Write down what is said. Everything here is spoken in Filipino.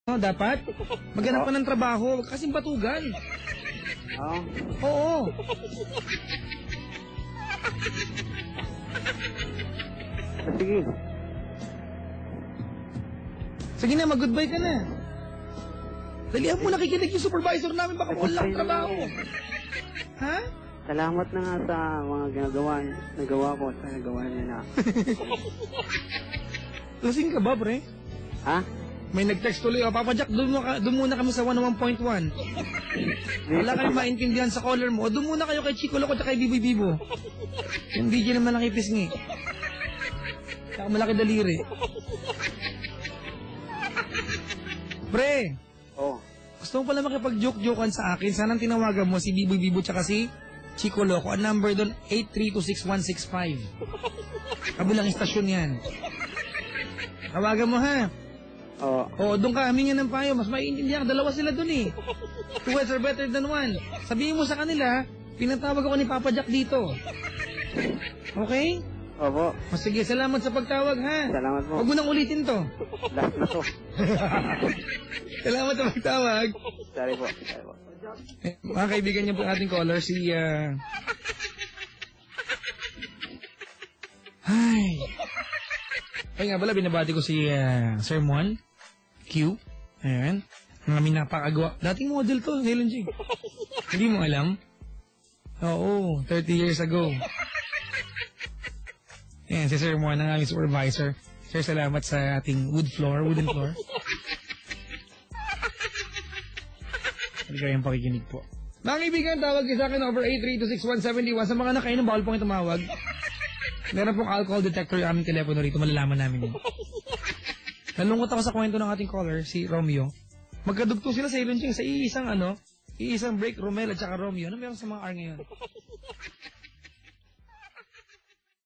Oh, dapat? Maghanap ka ng trabaho, kasing batugan. Oo. Sige. Sige na, mag-goodbye ka na. Dalihan mo, nakikinig yung supervisor namin, baka walang trabaho. Ha? Salamat na nga sa mga nagawa ko sa nagawa niya na. Lasing ka ba, pre? Ha? May nag-text tuloy, Papa Jack, doon muna kami sa 101.1. Wala kayong maintindihan sa caller mo. Doon muna kayo kay Chico Loco at kay Biboy Bibo. Yung DJ naman nakipisngi. Saka malaki daliri. Pre! Oh. Gusto mo pala makipag-joke-jokean sa akin. Sanang tinawagan mo si Biboy Bibo tsaka si Chico Loco. Ang number doon, 8326165. Kabilang istasyon yan. Tawagan mo ha. Oo. Doon ka, amingan ng payo. Mas maiintindihan ka. Dalawa sila doon eh. Two heads are better than one. Sabihin mo sa kanila, pinatawag ako ni Papa Jack dito. Okay? Opo. Sige, salamat sa pagtawag ha. Salamat po. Huwag mo nang ulitin to. Last na to. Salamat sa pagtawag. Sorry po. Mga kaibigan niyo po ating caller, si... Ay nga pala, binabati ko si Sir Mon Q. Ayan. Mga napakagawa. Dating model to, Helen Jig. Hindi mo alam? Oo, 30 years ago. Ayan, si Sir Mon, ang aming supervisor. Sir, salamat sa ating wooden floor. Hindi kayong pakikinig po. Mga kaibigan, tawag sa akin over 8326171. Sa mga nakainom, bawal pong tumawag. Meron pong alcohol detector yung aming telepono rito. Malalaman namin yun. Nalungkot ako sa kwento ng ating caller, si Romeo. Magkadugtong sila sa Ilonching sa iisang break, Romel at saka Romeo. Ano meron sa mga R ngayon?